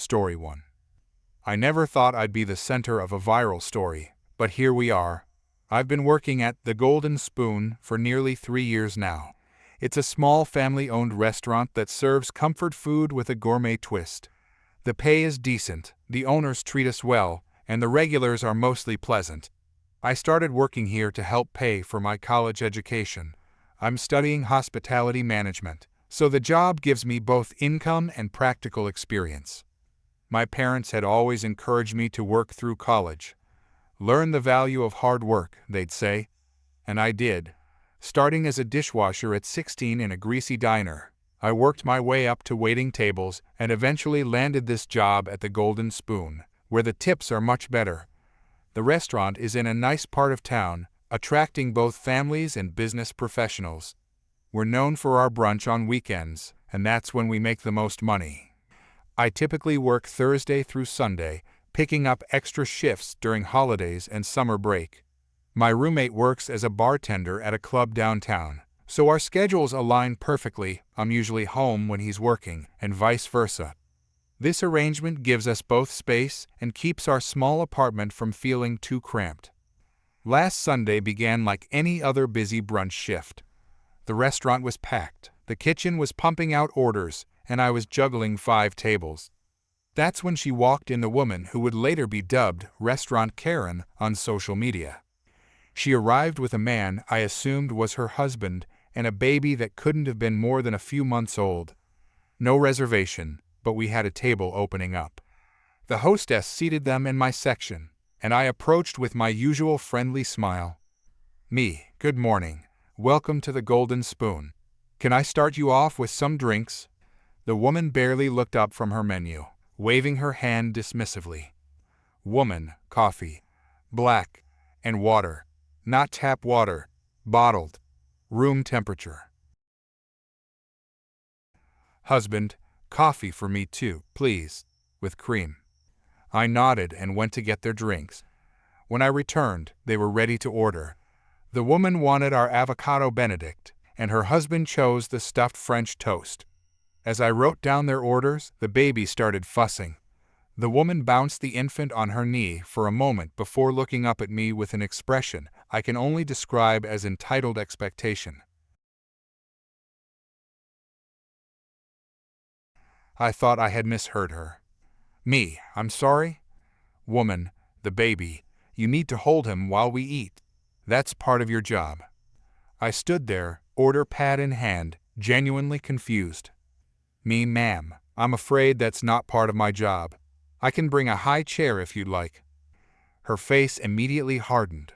Story 1. I never thought I'd be the center of a viral story, but here we are. I've been working at The Golden Spoon for nearly 3 years now. It's a small family-owned restaurant that serves comfort food with a gourmet twist. The pay is decent, the owners treat us well, and the regulars are mostly pleasant. I started working here to help pay for my college education. I'm studying hospitality management, so the job gives me both income and practical experience. My parents had always encouraged me to work through college. Learn the value of hard work, they'd say. And I did. Starting as a dishwasher at 16 in a greasy diner, I worked my way up to waiting tables and eventually landed this job at the Golden Spoon, where the tips are much better. The restaurant is in a nice part of town, attracting both families and business professionals. We're known for our brunch on weekends, and that's when we make the most money. I typically work Thursday through Sunday, picking up extra shifts during holidays and summer break. My roommate works as a bartender at a club downtown, so our schedules align perfectly. I'm usually home when he's working, and vice versa. This arrangement gives us both space and keeps our small apartment from feeling too cramped. Last Sunday began like any other busy brunch shift. The restaurant was packed, the kitchen was pumping out orders, and I was juggling 5 tables. That's when she walked in, the woman who would later be dubbed Restaurant Karen on social media. She arrived with a man I assumed was her husband and a baby that couldn't have been more than a few months old. No reservation, but we had a table opening up. The hostess seated them in my section, and I approached with my usual friendly smile. Good morning. Welcome to the Golden Spoon. Can I start you off with some drinks? The woman barely looked up from her menu, waving her hand dismissively. Woman, coffee. Black. And water. Not tap water. Bottled. Room temperature. Husband, coffee for me too, please. With cream. I nodded and went to get their drinks. When I returned, they were ready to order. The woman wanted our avocado Benedict, and her husband chose the stuffed French toast. As I wrote down their orders, the baby started fussing. The woman bounced the infant on her knee for a moment before looking up at me with an expression I can only describe as entitled expectation. I thought I had misheard her. I'm sorry? Woman, the baby, you need to hold him while we eat. That's part of your job. I stood there, order pad in hand, genuinely confused. Ma'am, I'm afraid that's not part of my job. I can bring a high chair if you'd like. Her face immediately hardened.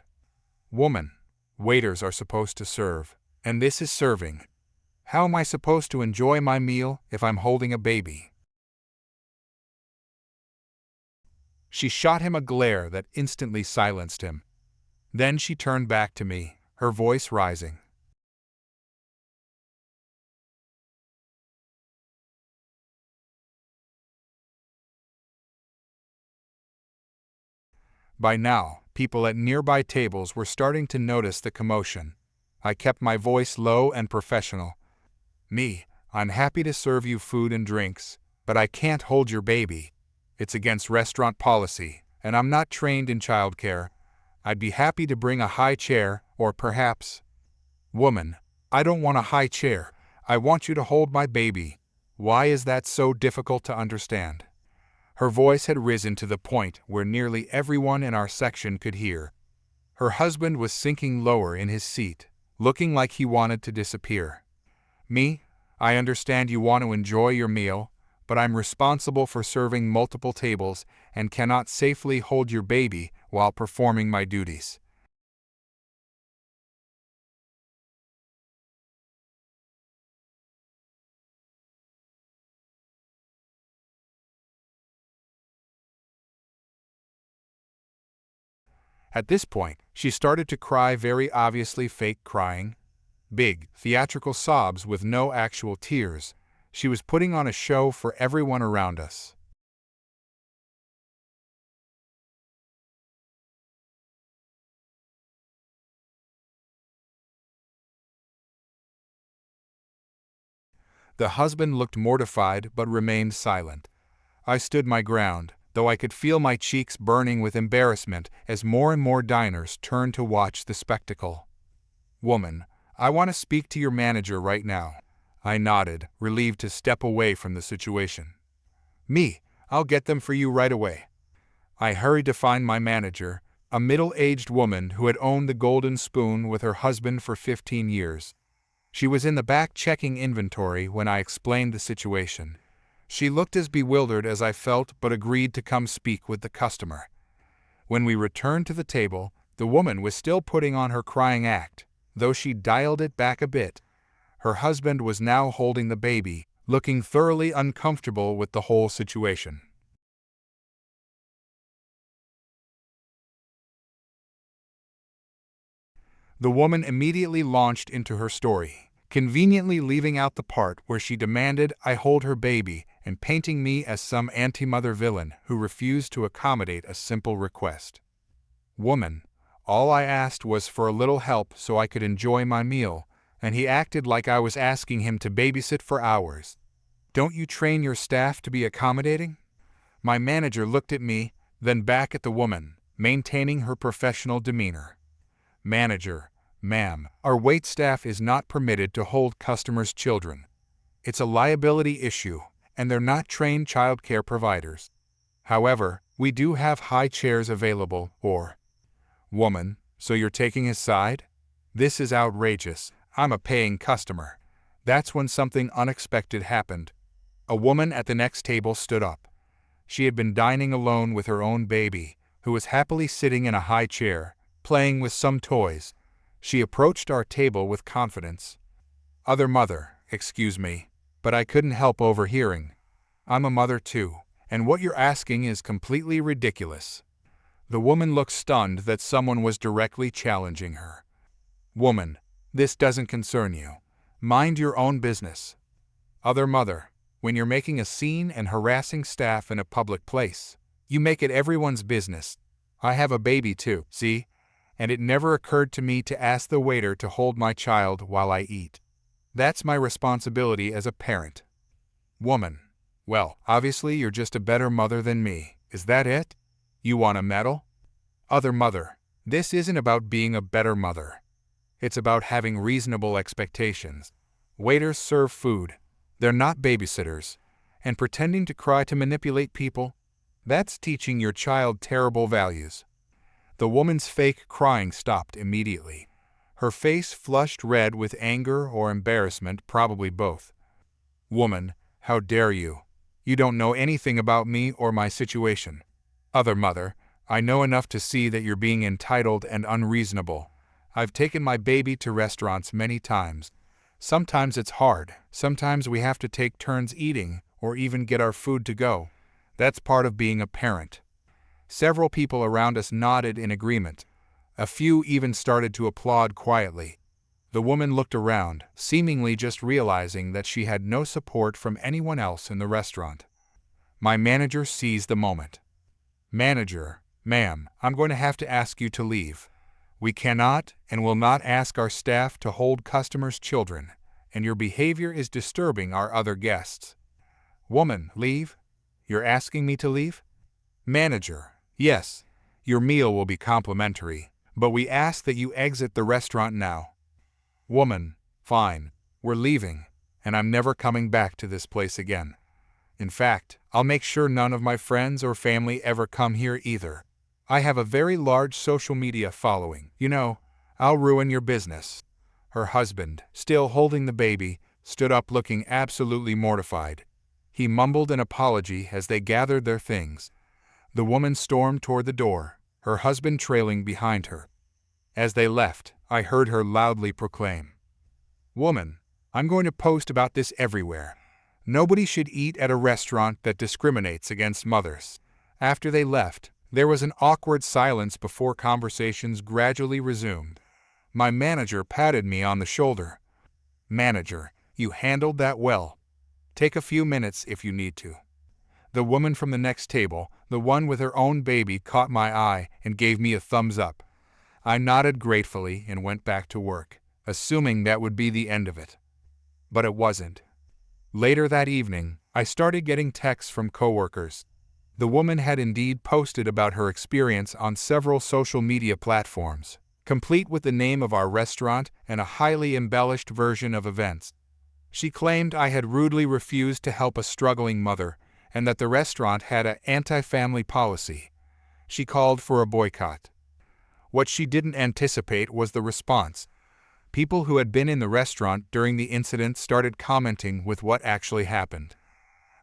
Woman, waiters are supposed to serve, and this is serving. How am I supposed to enjoy my meal if I'm holding a baby? She shot him a glare that instantly silenced him. Then she turned back to me, her voice rising. By now, people at nearby tables were starting to notice the commotion. I kept my voice low and professional. I'm happy to serve you food and drinks, but I can't hold your baby. It's against restaurant policy, and I'm not trained in childcare. I'd be happy to bring a high chair, or perhaps... Woman, I don't want a high chair. I want you to hold my baby. Why is that so difficult to understand? Her voice had risen to the point where nearly everyone in our section could hear. Her husband was sinking lower in his seat, looking like he wanted to disappear. I understand you want to enjoy your meal, but I'm responsible for serving multiple tables and cannot safely hold your baby while performing my duties. At this point, she started to cry, very obviously fake crying. Big, theatrical sobs with no actual tears. She was putting on a show for everyone around us. The husband looked mortified but remained silent. I stood my ground, though I could feel my cheeks burning with embarrassment as more and more diners turned to watch the spectacle. "Woman, I want to speak to your manager right now." I nodded, relieved to step away from the situation. "Me, I'll get them for you right away." I hurried to find my manager, a middle-aged woman who had owned the Golden Spoon with her husband for 15 years. She was in the back checking inventory when I explained the situation. She looked as bewildered as I felt but agreed to come speak with the customer. When we returned to the table, the woman was still putting on her crying act, though she dialed it back a bit. Her husband was now holding the baby, looking thoroughly uncomfortable with the whole situation. The woman immediately launched into her story, conveniently leaving out the part where she demanded I hold her baby and painting me as some anti-mother villain who refused to accommodate a simple request. "Woman, all I asked was for a little help so I could enjoy my meal, and he acted like I was asking him to babysit for hours. Don't you train your staff to be accommodating?" My manager looked at me, then back at the woman, maintaining her professional demeanor. "Manager, ma'am, our waitstaff is not permitted to hold customers' children. It's a liability issue, and they're not trained childcare providers. However, we do have high chairs available, or—" "Woman, so you're taking his side? This is outrageous. I'm a paying customer." That's when something unexpected happened. A woman at the next table stood up. She had been dining alone with her own baby, who was happily sitting in a high chair, playing with some toys. She approached our table with confidence. "Other mother, excuse me, but I couldn't help overhearing. I'm a mother too, and what you're asking is completely ridiculous." The woman looked stunned that someone was directly challenging her. "Woman, this doesn't concern you. Mind your own business." "Other mother, when you're making a scene and harassing staff in a public place, you make it everyone's business. I have a baby too, see? And it never occurred to me to ask the waiter to hold my child while I eat. That's my responsibility as a parent." "Woman, well, obviously you're just a better mother than me. Is that it? You want a medal?" "Other mother, this isn't about being a better mother. It's about having reasonable expectations. Waiters serve food. They're not babysitters. And pretending to cry to manipulate people, that's teaching your child terrible values." The woman's fake crying stopped immediately. Her face flushed red with anger or embarrassment, probably both. "Woman, how dare you? You don't know anything about me or my situation. Other mother, I know enough to see that you're being entitled and unreasonable. I've taken my baby to restaurants many times. Sometimes it's hard. Sometimes we have to take turns eating or even get our food to go. That's part of being a parent." Several people around us nodded in agreement. A few even started to applaud quietly. The woman looked around, seemingly just realizing that she had no support from anyone else in the restaurant. My manager seized the moment. "Manager, ma'am, I'm going to have to ask you to leave. We cannot and will not ask our staff to hold customers' children, and your behavior is disturbing our other guests." "Woman, leave? You're asking me to leave?" "Manager, yes, your meal will be complimentary, but we ask that you exit the restaurant now." "Woman, fine, we're leaving, and I'm never coming back to this place again. In fact, I'll make sure none of my friends or family ever come here either. I have a very large social media following. You know, I'll ruin your business." Her husband, still holding the baby, stood up looking absolutely mortified. He mumbled an apology as they gathered their things. The woman stormed toward the door, her husband trailing behind her. As they left, I heard her loudly proclaim, "Woman, I'm going to post about this everywhere. Nobody should eat at a restaurant that discriminates against mothers." After they left, there was an awkward silence before conversations gradually resumed. My manager patted me on the shoulder. "Manager, you handled that well. Take a few minutes if you need to." The woman from the next table, the one with her own baby, caught my eye and gave me a thumbs up. I nodded gratefully and went back to work, assuming that would be the end of it. But it wasn't. Later that evening, I started getting texts from coworkers. The woman had indeed posted about her experience on several social media platforms, complete with the name of our restaurant and a highly embellished version of events. She claimed I had rudely refused to help a struggling mother and that the restaurant had an anti-family policy. She called for a boycott. What she didn't anticipate was the response. People who had been in the restaurant during the incident started commenting with what actually happened.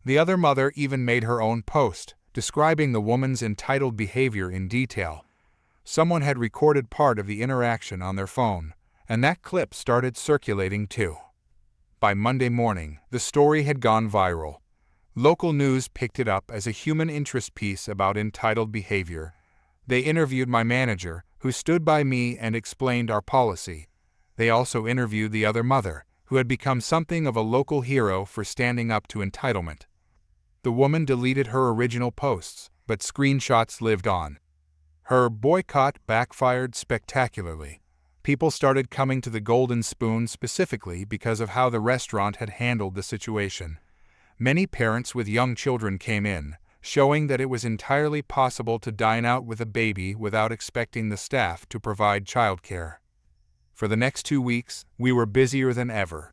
The other mother even made her own post, describing the woman's entitled behavior in detail. Someone had recorded part of the interaction on their phone, and that clip started circulating too. By Monday morning, the story had gone viral. Local news picked it up as a human interest piece about entitled behavior. They interviewed my manager, who stood by me and explained our policy. They also interviewed the other mother, who had become something of a local hero for standing up to entitlement. The woman deleted her original posts, but screenshots lived on. Her boycott backfired spectacularly. People started coming to the Golden Spoon specifically because of how the restaurant had handled the situation. Many parents with young children came in, showing that it was entirely possible to dine out with a baby without expecting the staff to provide childcare. For the next 2 weeks, we were busier than ever.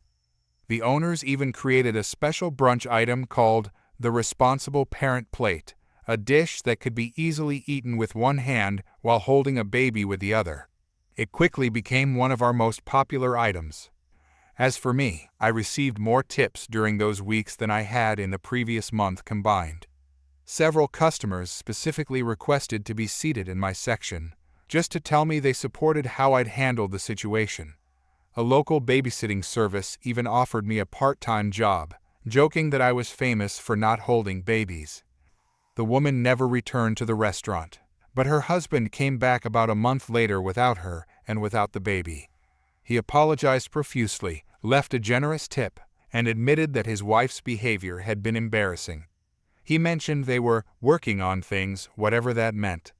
The owners even created a special brunch item called the Responsible Parent Plate, a dish that could be easily eaten with one hand while holding a baby with the other. It quickly became one of our most popular items. As for me, I received more tips during those weeks than I had in the previous month combined. Several customers specifically requested to be seated in my section, just to tell me they supported how I'd handled the situation. A local babysitting service even offered me a part-time job, joking that I was famous for not holding babies. The woman never returned to the restaurant, but her husband came back about a month later without her and without the baby. He apologized profusely, left a generous tip, and admitted that his wife's behavior had been embarrassing. He mentioned they were working on things, whatever that meant.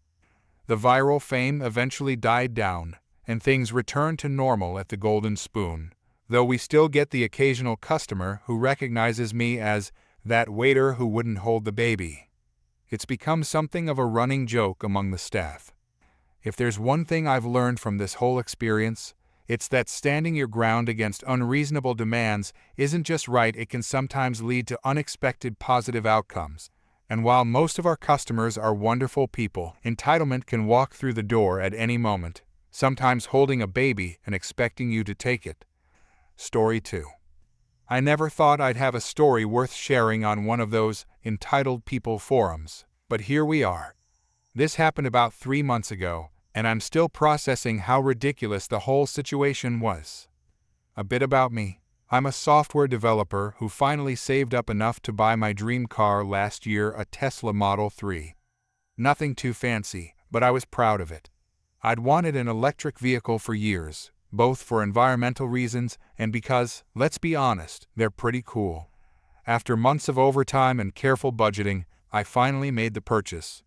The viral fame eventually died down, and things returned to normal at the Golden Spoon, though we still get the occasional customer who recognizes me as that waiter who wouldn't hold the baby. It's become something of a running joke among the staff. If there's one thing I've learned from this whole experience, it's that standing your ground against unreasonable demands isn't just right, it can sometimes lead to unexpected positive outcomes. And while most of our customers are wonderful people, entitlement can walk through the door at any moment, sometimes holding a baby and expecting you to take it. Story 2. I never thought I'd have a story worth sharing on one of those entitled people forums, but here we are. This happened about 3 months ago, and I'm still processing how ridiculous the whole situation was. A bit about me. I'm a software developer who finally saved up enough to buy my dream car last year, a Tesla Model 3. Nothing too fancy, but I was proud of it. I'd wanted an electric vehicle for years, both for environmental reasons and because, let's be honest, they're pretty cool. After months of overtime and careful budgeting, I finally made the purchase.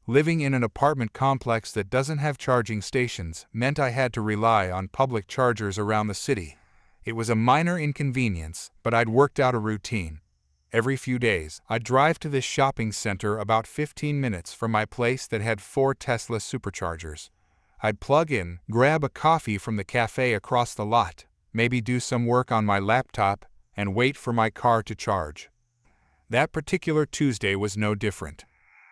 Living in an apartment complex that doesn't have charging stations meant I had to rely on public chargers around the city. It was a minor inconvenience, but I'd worked out a routine. Every few days, I'd drive to this shopping center about 15 minutes from my place that had 4 Tesla superchargers. I'd plug in, grab a coffee from the cafe across the lot, maybe do some work on my laptop, and wait for my car to charge. That particular Tuesday was no different.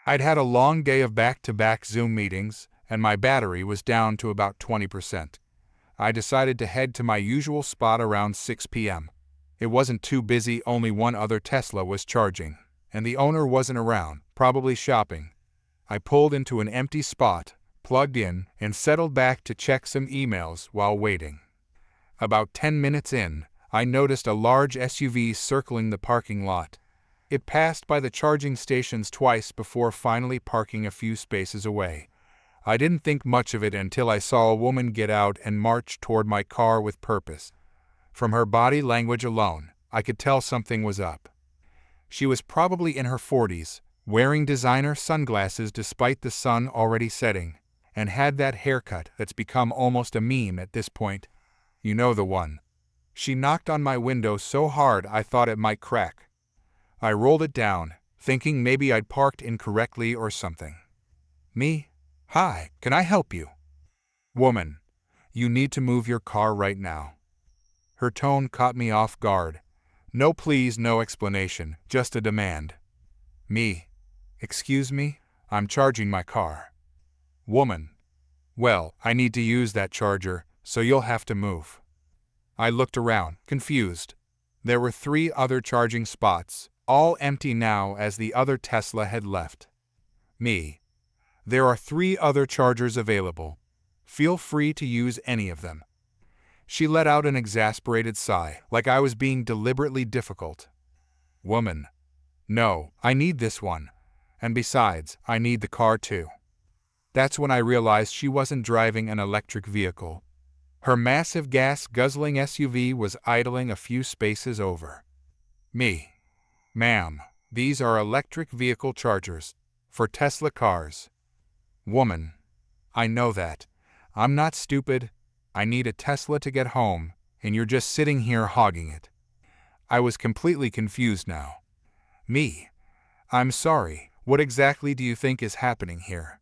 I'd had a long day of back-to-back Zoom meetings, and my battery was down to about 20%. I decided to head to my usual spot around 6 p.m. It wasn't too busy, only one other Tesla was charging, and the owner wasn't around, probably shopping. I pulled into an empty spot, plugged in, and settled back to check some emails while waiting. About 10 minutes in, I noticed a large SUV circling the parking lot. It passed by the charging stations twice before finally parking a few spaces away. I didn't think much of it until I saw a woman get out and march toward my car with purpose. From her body language alone, I could tell something was up. She was probably in her 40s, wearing designer sunglasses despite the sun already setting, and had that haircut that's become almost a meme at this point. You know the one. She knocked on my window so hard I thought it might crack. I rolled it down, thinking maybe I'd parked incorrectly or something. Me? Hi, can I help you? Woman, you need to move your car right now. Her tone caught me off guard. No please, no explanation, just a demand. Me? Excuse me? I'm charging my car. Woman. Well, I need to use that charger, so you'll have to move. I looked around, confused. There were 3 other charging spots, all empty now as the other Tesla had left. Me. There are 3 other chargers available. Feel free to use any of them. She let out an exasperated sigh, like I was being deliberately difficult. Woman. No, I need this one. And besides, I need the car too. That's when I realized she wasn't driving an electric vehicle. Her massive gas-guzzling SUV was idling a few spaces over. Me. Ma'am, these are electric vehicle chargers. For Tesla cars. Woman. I know that. I'm not stupid. I need a Tesla to get home, and you're just sitting here hogging it. I was completely confused now. Me. I'm sorry, what exactly do you think is happening here?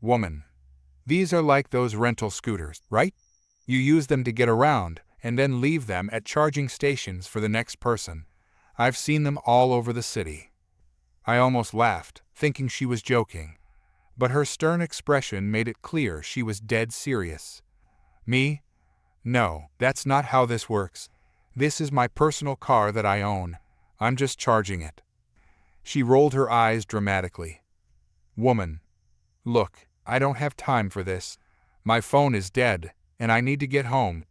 Woman. These are like those rental scooters, right? You use them to get around, and then leave them at charging stations for the next person. I've seen them all over the city. I almost laughed, thinking she was joking. But her stern expression made it clear she was dead serious. Me? No, that's not how this works. This is my personal car that I own. I'm just charging it. She rolled her eyes dramatically. Woman. Look, I don't have time for this. My phone is dead, and I need to get home.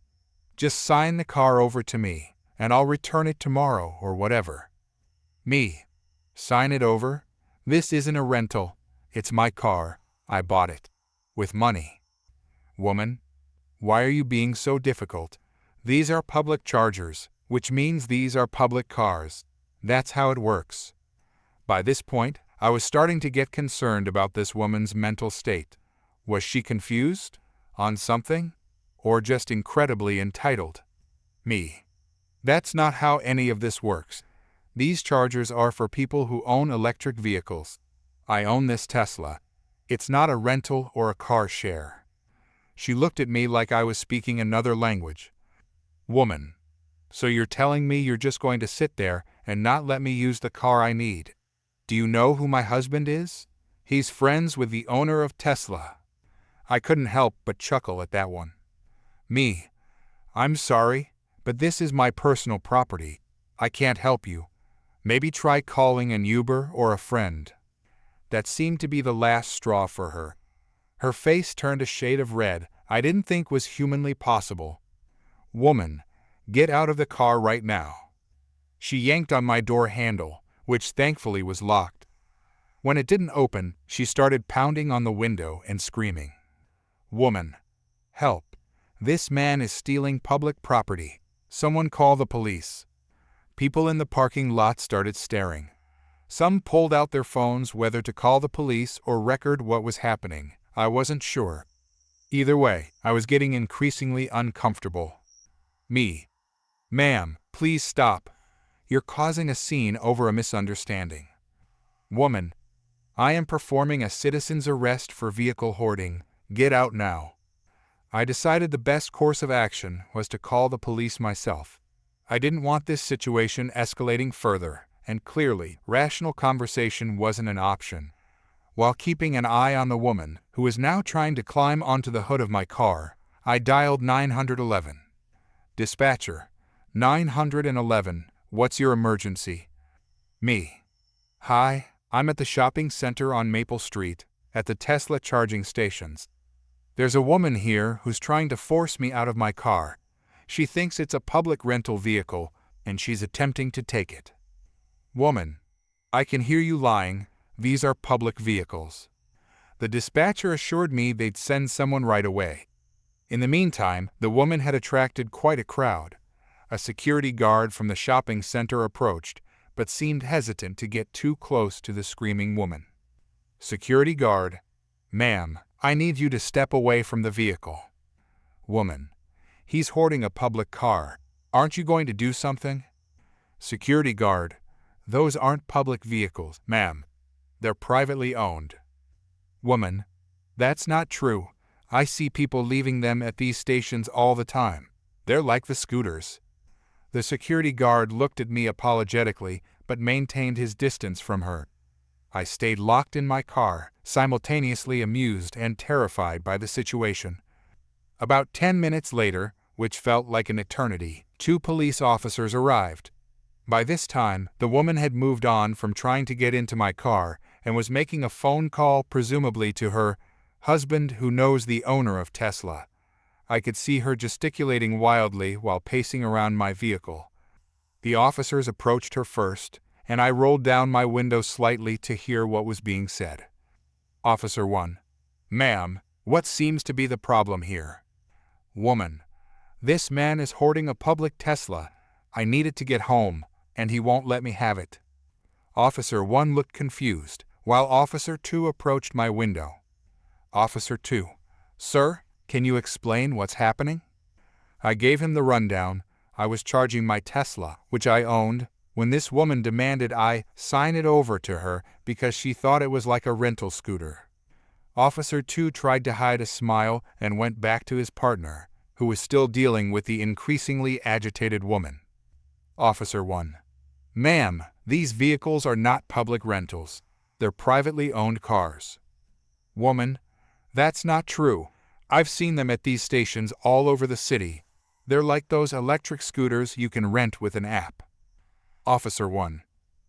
Just sign the car over to me, and I'll return it tomorrow or whatever. Me. Sign it over? This isn't a rental. It's my car. I bought it. With money. Woman. Why are you being so difficult? These are public chargers, which means these are public cars. That's how it works. By this point, I was starting to get concerned about this woman's mental state. Was she confused? On something? Or just incredibly entitled? Me. That's not how any of this works. These chargers are for people who own electric vehicles. I own this Tesla. It's not a rental or a car share. She looked at me like I was speaking another language. Woman. So you're telling me you're just going to sit there and not let me use the car I need? Do you know who my husband is? He's friends with the owner of Tesla. I couldn't help but chuckle at that one. Me. I'm sorry, but this is my personal property. I can't help you. Maybe try calling an Uber or a friend. That seemed to be the last straw for her. Her face turned a shade of red I didn't think was humanly possible. Woman, get out of the car right now. She yanked on my door handle, which thankfully was locked. When it didn't open, she started pounding on the window and screaming. Woman. Help. This man is stealing public property. Someone call the police. People in the parking lot started staring. Some pulled out their phones whether to call the police or record what was happening. I wasn't sure. Either way, I was getting increasingly uncomfortable. Me. Ma'am, please stop. You're causing a scene over a misunderstanding. Woman. I am performing a citizen's arrest for vehicle hoarding. Get out now. I decided the best course of action was to call the police myself. I didn't want this situation escalating further, and clearly, rational conversation wasn't an option. While keeping an eye on the woman, who was now trying to climb onto the hood of my car, I dialed 911. Dispatcher. 911, what's your emergency? Me. Hi, I'm at the shopping center on Maple Street, at the Tesla charging stations. There's a woman here who's trying to force me out of my car. She thinks it's a public rental vehicle, and she's attempting to take it. Woman. I can hear you lying. These are public vehicles. The dispatcher assured me they'd send someone right away. In the meantime, the woman had attracted quite a crowd. A security guard from the shopping center approached, but seemed hesitant to get too close to the screaming woman. Security guard. Ma'am, I need you to step away from the vehicle. Woman. He's hoarding a public car. Aren't you going to do something? Security guard. Those aren't public vehicles, ma'am. They're privately owned. Woman: That's not true. I see people leaving them at these stations all the time. They're like the scooters. The security guard looked at me apologetically, but maintained his distance from her. I stayed locked in my car, simultaneously amused and terrified by the situation. About 10 minutes later, which felt like an eternity, 2 police officers arrived. By this time, the woman had moved on from trying to get into my car and was making a phone call, presumably to her husband, who knows the owner of Tesla. I could see her gesticulating wildly while pacing around my vehicle. The officers approached her first, and I rolled down my window slightly to hear what was being said. Officer 1: Ma'am, what seems to be the problem here? Woman: This man is hoarding a public Tesla. I need it to get home, and he won't let me have it. Officer 1 looked confused, while Officer 2 approached my window. Officer 2: Sir, can you explain what's happening? I gave him the rundown. I was charging my Tesla, which I owned, when this woman demanded I sign it over to her because she thought it was like a rental scooter. Officer 2 tried to hide a smile and went back to his partner, who was still dealing with the increasingly agitated woman. Officer 1: Ma'am, these vehicles are not public rentals. They're privately owned cars. Woman: That's not true. I've seen them at these stations all over the city. They're like those electric scooters you can rent with an app. Officer 1: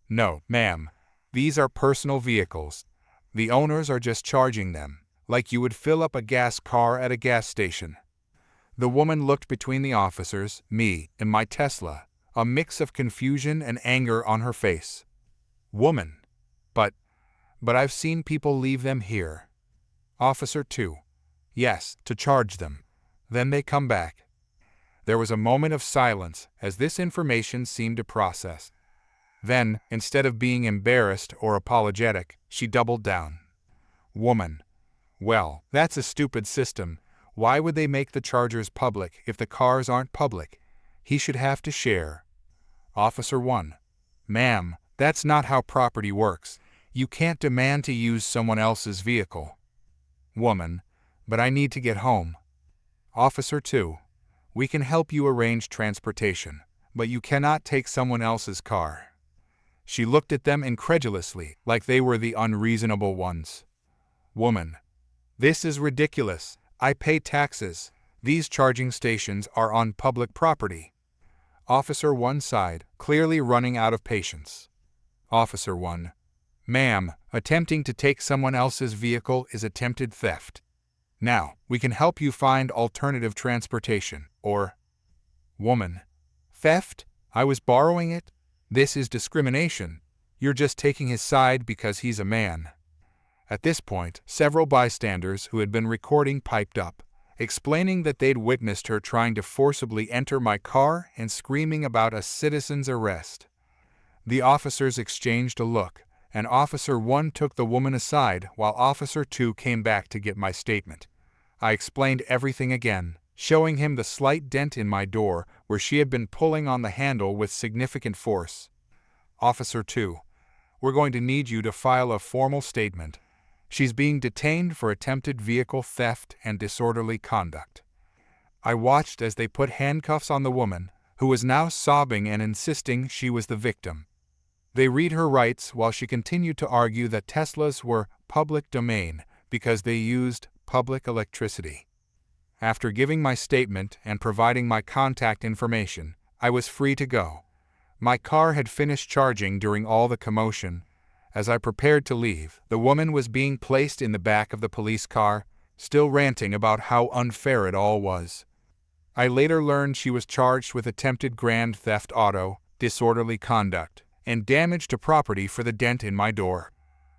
No, ma'am. These are personal vehicles. The owners are just charging them, like you would fill up a gas car at a gas station. The woman looked between the officers, me, and my Tesla, a mix of confusion and anger on her face. Woman: But I've seen people leave them here. Officer 2: Yes, to charge them. Then they come back. There was a moment of silence as this information seemed to process. Then, instead of being embarrassed or apologetic, she doubled down. Woman: Well, that's a stupid system. Why would they make the chargers public if the cars aren't public? He should have to share. Officer 1: Ma'am, that's not how property works. You can't demand to use someone else's vehicle. Woman: But I need to get home. Officer 2: We can help you arrange transportation, but you cannot take someone else's car. She looked at them incredulously, like they were the unreasonable ones. Woman: This is ridiculous. I pay taxes. These charging stations are on public property. Officer 1 sighed, clearly running out of patience. Officer 1: Ma'am, attempting to take someone else's vehicle is attempted theft. Now, we can help you find alternative transportation, or... Woman: Theft? I was borrowing it? This is discrimination. You're just taking his side because he's a man. At this point, several bystanders who had been recording piped up, explaining that they'd witnessed her trying to forcibly enter my car and screaming about a citizen's arrest. The officers exchanged a look, and Officer 1 took the woman aside while Officer 2 came back to get my statement. I explained everything again, showing him the slight dent in my door where she had been pulling on the handle with significant force. Officer 2: We're going to need you to file a formal statement. She's being detained for attempted vehicle theft and disorderly conduct. I watched as they put handcuffs on the woman, who was now sobbing and insisting she was the victim. They read her rights while she continued to argue that Teslas were public domain because they used public electricity. After giving my statement and providing my contact information, I was free to go. My car had finished charging during all the commotion. As I prepared to leave, the woman was being placed in the back of the police car, still ranting about how unfair it all was. I later learned she was charged with attempted grand theft auto, disorderly conduct, and damage to property for the dent in my door.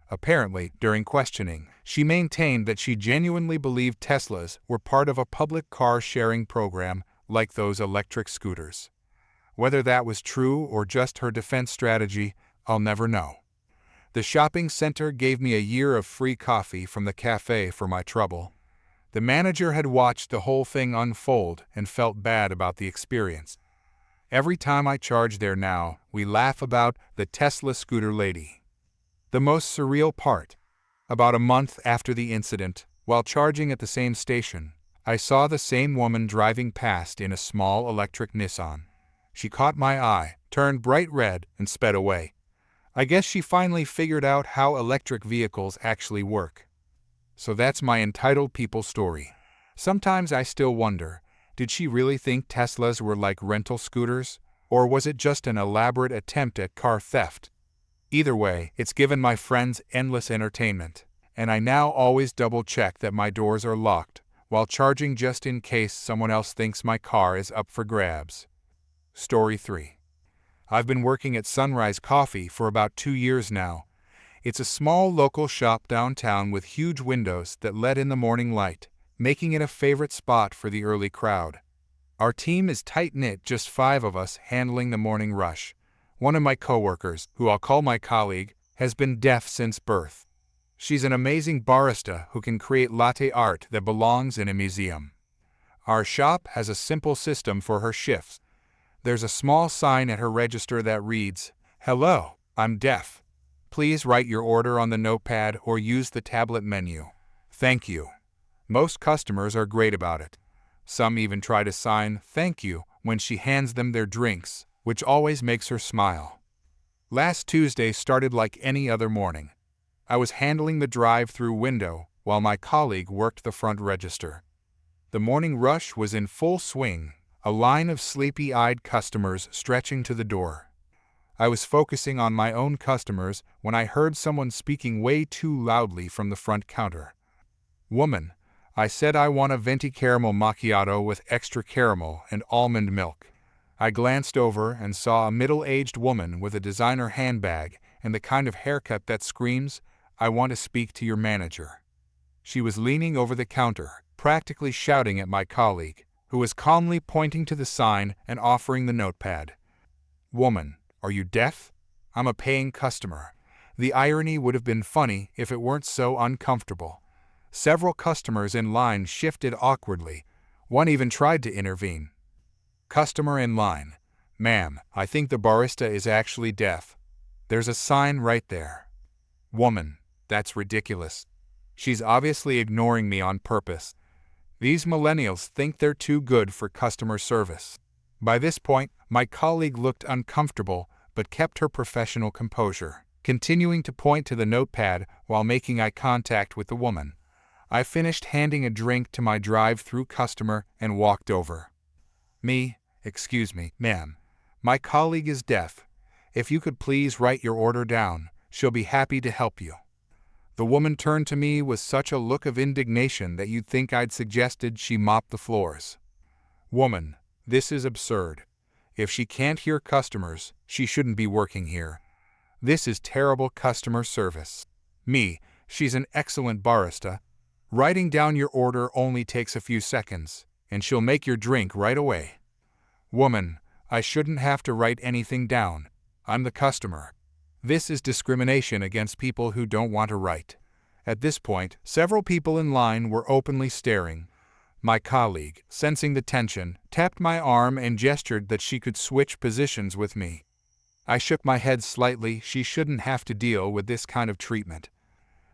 Apparently, during questioning, she maintained that she genuinely believed Teslas were part of a public car-sharing program like those electric scooters. Whether that was true or just her defense strategy, I'll never know. The shopping center gave me a year of free coffee from the cafe for my trouble. The manager had watched the whole thing unfold and felt bad about the experience. Every time I charge there now, we laugh about the Tesla scooter lady. The most surreal part. About a month after the incident, while charging at the same station, I saw the same woman driving past in a small electric Nissan. She caught my eye, turned bright red, and sped away. I guess she finally figured out how electric vehicles actually work. So that's my entitled people story. Sometimes I still wonder, did she really think Teslas were like rental scooters? Or was it just an elaborate attempt at car theft? Either way, it's given my friends endless entertainment, and I now always double-check that my doors are locked while charging just in case someone else thinks my car is up for grabs. Story 3. I've been working at Sunrise Coffee for about 2 years now. It's a small local shop downtown with huge windows that let in the morning light, making it a favorite spot for the early crowd. Our team is tight-knit, just 5 of us handling the morning rush. One of my coworkers, who I'll call my colleague, has been deaf since birth. She's an amazing barista who can create latte art that belongs in a museum. Our shop has a simple system for her shifts. There's a small sign at her register that reads, "Hello, I'm deaf. Please write your order on the notepad or use the tablet menu. Thank you." Most customers are great about it. Some even try to sign "thank you" when she hands them their drinks, which always makes her smile. Last Tuesday started like any other morning. I was handling the drive-through window while my colleague worked the front register. The morning rush was in full swing, a line of sleepy-eyed customers stretching to the door. I was focusing on my own customers when I heard someone speaking way too loudly from the front counter. "Woman, I said I want a venti caramel macchiato with extra caramel and almond milk." I glanced over and saw a middle-aged woman with a designer handbag and the kind of haircut that screams, "I want to speak to your manager." She was leaning over the counter, practically shouting at my colleague, who was calmly pointing to the sign and offering the notepad. "Woman, are you deaf? I'm a paying customer." The irony would have been funny if it weren't so uncomfortable. Several customers in line shifted awkwardly. One even tried to intervene. Customer in line: "Ma'am, I think the barista is actually deaf. There's a sign right there." Woman: "That's ridiculous. She's obviously ignoring me on purpose." These millennials think they're too good for customer service. By this point, my colleague looked uncomfortable but kept her professional composure, continuing to point to the notepad while making eye contact with the woman. I finished handing a drink to my drive-through customer and walked over. "Excuse me, ma'am. My colleague is deaf. If you could please write your order down, she'll be happy to help you." The woman turned to me with such a look of indignation that you'd think I'd suggested she mop the floors. "Woman, this is absurd. If she can't hear customers, she shouldn't be working here. This is terrible customer service." She's an excellent barista. Writing down your order only takes a few seconds, and she'll make your drink right away." Woman: "I shouldn't have to write anything down. I'm the customer." This is discrimination against people who don't want to write. At this point, several people in line were openly staring. My colleague, sensing the tension, tapped my arm and gestured that she could switch positions with me. I shook my head slightly. She shouldn't have to deal with this kind of treatment.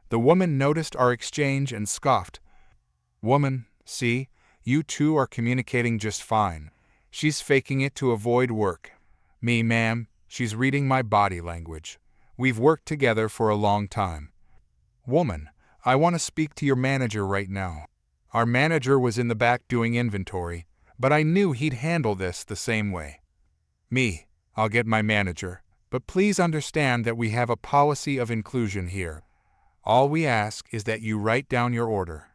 The woman noticed our exchange and scoffed. "Woman, see, you two are communicating just fine. She's faking it to avoid work." "Ma'am, she's reading my body language. We've worked together for a long time." "Woman, I want to speak to your manager right now." Our manager was in the back doing inventory, but I knew he'd handle this the same way. "I'll get my manager, but please understand that we have a policy of inclusion here. All we ask is that you write down your order."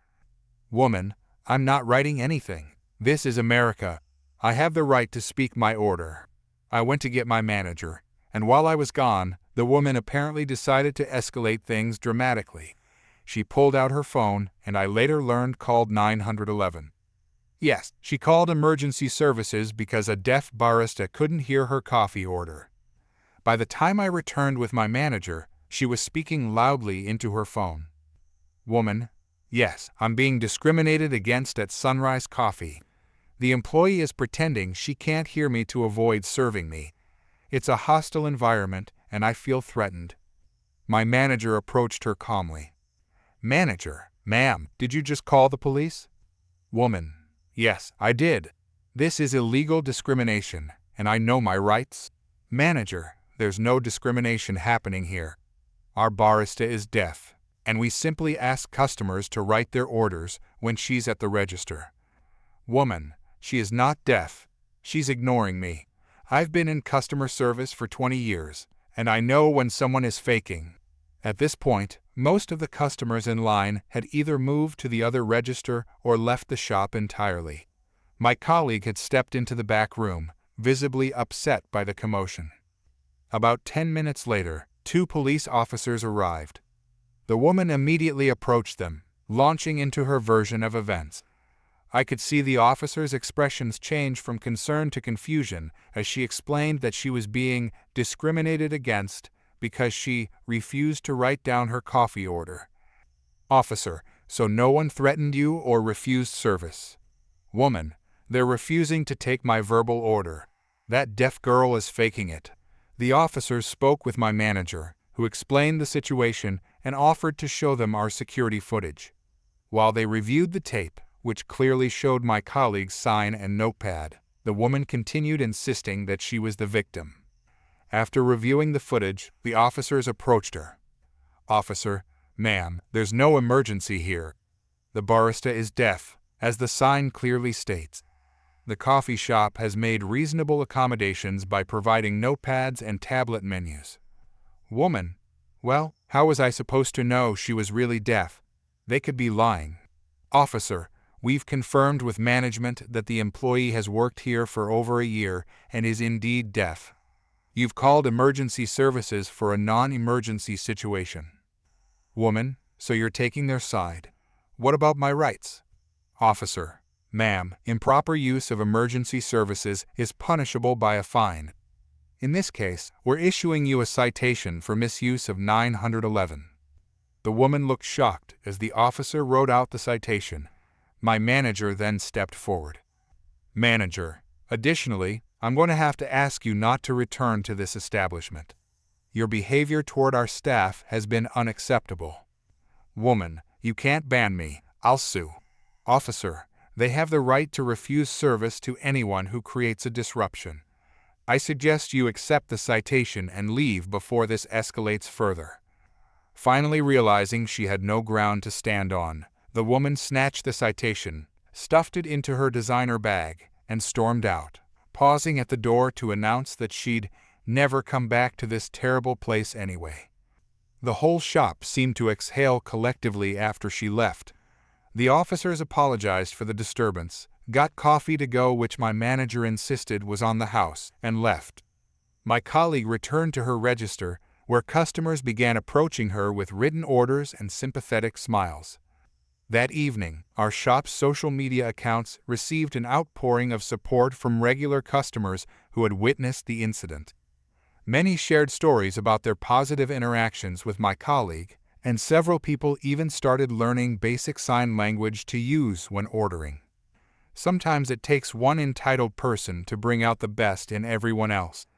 "Woman, I'm not writing anything. This is America. I have the right to speak my order." I went to get my manager, and while I was gone, the woman apparently decided to escalate things dramatically. She pulled out her phone, and I later learned called 911. Yes, she called emergency services because a deaf barista couldn't hear her coffee order. By the time I returned with my manager, she was speaking loudly into her phone. "Woman, yes, I'm being discriminated against at Sunrise Coffee. The employee is pretending she can't hear me to avoid serving me. It's a hostile environment, and I feel threatened. My manager approached her calmly. Manager, ma'am, did you just call the police? Woman, yes, I did. This is illegal discrimination, and I know my rights. Manager, there's no discrimination happening here. Our barista is deaf, and we simply ask customers to write their orders when she's at the register. Woman, she is not deaf. She's ignoring me. I've been in customer service for 20 years, and I know when someone is faking. At this point, most of the customers in line had either moved to the other register or left the shop entirely. My colleague had stepped into the back room, visibly upset by the commotion. About 10 minutes later, 2 police officers arrived. The woman immediately approached them, launching into her version of events. I could see the officer's expressions change from concern to confusion as she explained that she was being discriminated against because she refused to write down her coffee order. Officer, so no one threatened you or refused service? Woman, they're refusing to take my verbal order. That deaf girl is faking it. The officers spoke with my manager, who explained the situation and offered to show them our security footage. While they reviewed the tape, which clearly showed my colleague's sign and notepad, the woman continued insisting that she was the victim. After reviewing the footage, the officers approached her. Officer, ma'am, there's no emergency here. The barista is deaf, as the sign clearly states. The coffee shop has made reasonable accommodations by providing notepads and tablet menus. Woman, well, how was I supposed to know she was really deaf? They could be lying. Officer, we've confirmed with management that the employee has worked here for over a year and is indeed deaf. You've called emergency services for a non-emergency situation. Woman, so you're taking their side. What about my rights? Officer, ma'am, improper use of emergency services is punishable by a fine. In this case, we're issuing you a citation for misuse of 911. The woman looked shocked as the officer wrote out the citation. My manager then stepped forward. Manager, additionally, I'm going to have to ask you not to return to this establishment. Your behavior toward our staff has been unacceptable. Woman, you can't ban me. I'll sue. Officer, they have the right to refuse service to anyone who creates a disruption. I suggest you accept the citation and leave before this escalates further. Finally realizing she had no ground to stand on, the woman snatched the citation, stuffed it into her designer bag, and stormed out, pausing at the door to announce that she'd never come back to this terrible place anyway. The whole shop seemed to exhale collectively after she left. The officers apologized for the disturbance, got coffee to go which my manager insisted was on the house, and left. My colleague returned to her register, where customers began approaching her with written orders and sympathetic smiles. That evening, our shop's social media accounts received an outpouring of support from regular customers who had witnessed the incident. Many shared stories about their positive interactions with my colleague, and several people even started learning basic sign language to use when ordering. Sometimes it takes one entitled person to bring out the best in everyone else,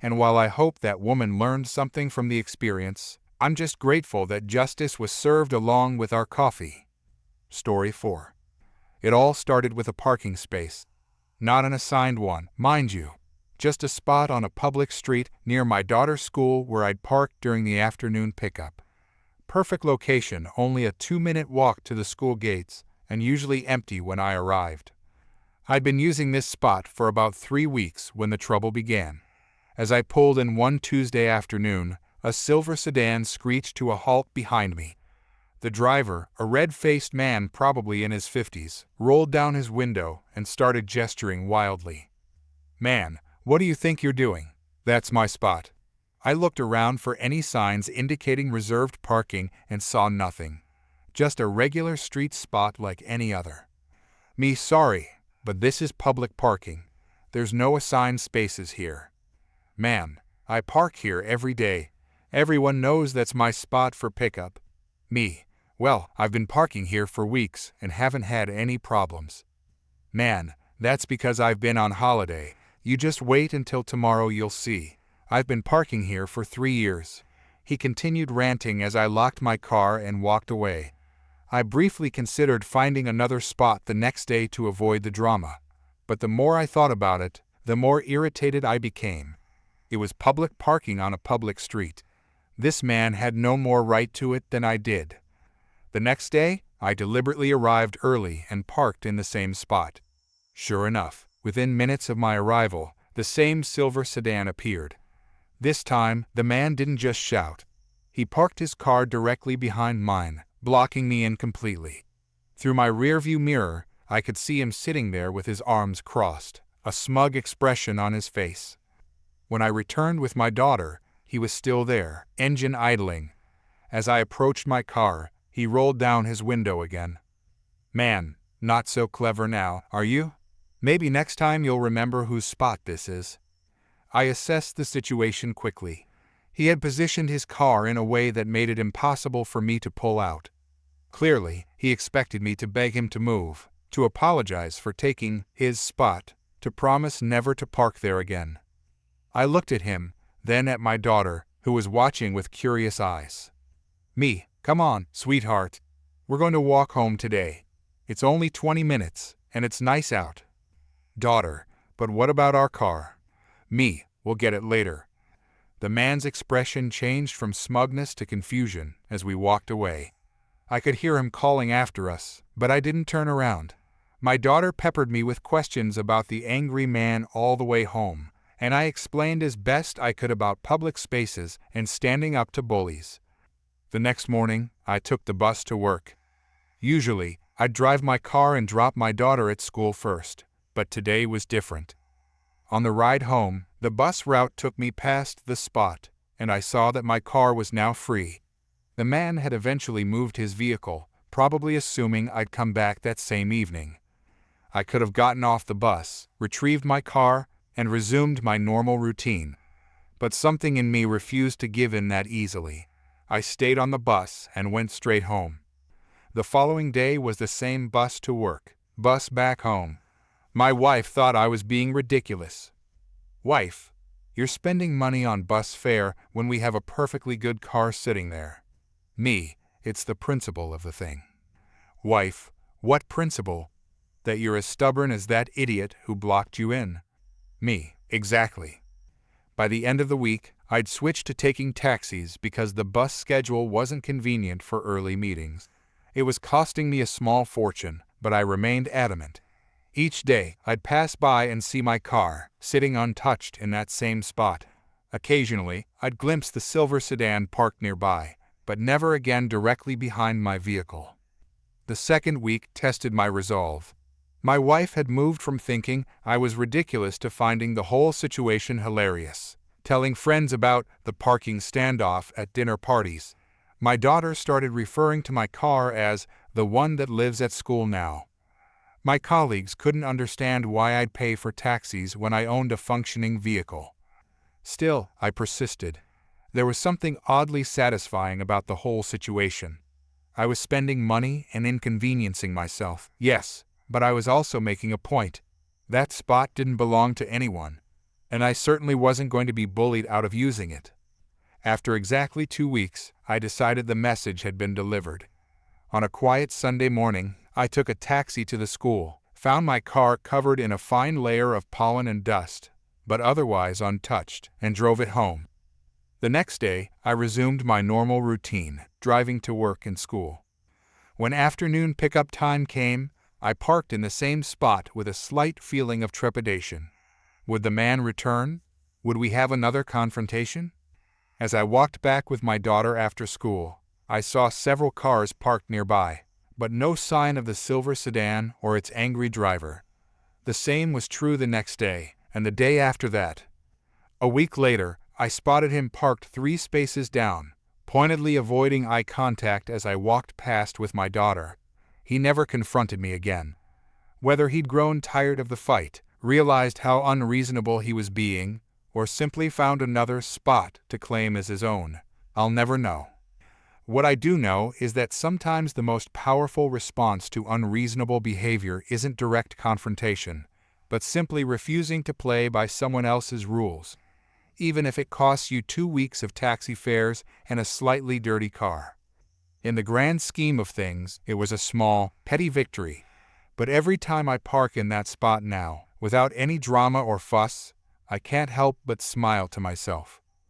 and while I hope that woman learned something from the experience, I'm just grateful that justice was served along with our coffee. Story 4. It all started with a parking space. Not an assigned one, mind you. Just a spot on a public street near my daughter's school where I'd park during the afternoon pickup. Perfect location, only a 2-minute walk to the school gates, and usually empty when I arrived. I'd been using this spot for about 3 weeks when the trouble began. As I pulled in one Tuesday afternoon, a silver sedan screeched to a halt behind me. The driver, a red-faced man probably in his 50s, rolled down his window and started gesturing wildly. Man, what do you think you're doing? That's my spot. I looked around for any signs indicating reserved parking and saw nothing. Just a regular street spot like any other. Me sorry, but this is public parking. There's no assigned spaces here. Ma'am, I park here every day. Everyone knows that's my spot for pickup. Me, well, I've been parking here for weeks and haven't had any problems. Man, That's because I've been on holiday. You just wait until tomorrow, you'll see. I've been parking here for 3 years. He continued ranting as I locked my car and walked away. I briefly considered finding another spot the next day to avoid the drama. But the more I thought about it, the more irritated I became. It was public parking on a public street. This man had no more right to it than I did. The next day, I deliberately arrived early and parked in the same spot. Sure enough, within minutes of my arrival, the same silver sedan appeared. This time, the man didn't just shout. He parked his car directly behind mine, blocking me in completely. Through my rearview mirror, I could see him sitting there with his arms crossed, a smug expression on his face. When I returned with my daughter, he was still there, engine idling. As I approached my car, he rolled down his window again. Man, not so clever now, are you? Maybe next time you'll remember whose spot this is. I assessed the situation quickly. He had positioned his car in a way that made it impossible for me to pull out. Clearly, he expected me to beg him to move, to apologize for taking his spot, to promise never to park there again. I looked at him, then at my daughter, who was watching with curious eyes. Me, come on, sweetheart. We're going to walk home today. It's only 20 minutes, and it's nice out. Daughter, but what about our car? Me, we'll get it later. The man's expression changed from smugness to confusion as we walked away. I could hear him calling after us, but I didn't turn around. My daughter peppered me with questions about the angry man all the way home, and I explained as best I could about public spaces and standing up to bullies. The next morning, I took the bus to work. Usually, I'd drive my car and drop my daughter at school first, but today was different. On the ride home, the bus route took me past the spot, and I saw that my car was now free. The man had eventually moved his vehicle, probably assuming I'd come back that same evening. I could have gotten off the bus, retrieved my car, and resumed my normal routine. But something in me refused to give in that easily. I stayed on the bus and went straight home. The following day was the same bus to work, bus back home. My wife thought I was being ridiculous. Wife, you're spending money on bus fare when we have a perfectly good car sitting there. Me, it's the principle of the thing. Wife, what principle? That you're as stubborn as that idiot who blocked you in. Me, exactly. By the end of the week, I'd switched to taking taxis because the bus schedule wasn't convenient for early meetings. It was costing me a small fortune, but I remained adamant. Each day, I'd pass by and see my car, sitting untouched in that same spot. Occasionally, I'd glimpse the silver sedan parked nearby, but never again directly behind my vehicle. The second week tested my resolve. My wife had moved from thinking I was ridiculous to finding the whole situation hilarious, telling friends about the parking standoff at dinner parties. My daughter started referring to my car as the one that lives at school now. My colleagues couldn't understand why I'd pay for taxis when I owned a functioning vehicle. Still, I persisted. There was something oddly satisfying about the whole situation. I was spending money and inconveniencing myself, yes, but I was also making a point. That spot didn't belong to anyone, and I certainly wasn't going to be bullied out of using it. After exactly 2 weeks, I decided the message had been delivered. On a quiet Sunday morning, I took a taxi to the school, found my car covered in a fine layer of pollen and dust, but otherwise untouched, and drove it home. The next day, I resumed my normal routine, driving to work and school. When afternoon pickup time came, I parked in the same spot with a slight feeling of trepidation. Would the man return? Would we have another confrontation? As I walked back with my daughter after school, I saw several cars parked nearby, but no sign of the silver sedan or its angry driver. The same was true the next day, and the day after that. A week later, I spotted him parked 3 spaces down, pointedly avoiding eye contact as I walked past with my daughter. He never confronted me again. Whether he'd grown tired of the fight, realized how unreasonable he was being, or simply found another spot to claim as his own, I'll never know. What I do know is that sometimes the most powerful response to unreasonable behavior isn't direct confrontation, but simply refusing to play by someone else's rules, even if it costs you 2 weeks of taxi fares and a slightly dirty car. In the grand scheme of things, it was a small, petty victory, but every time I park in that spot now, without any drama or fuss, I can't help but smile to myself.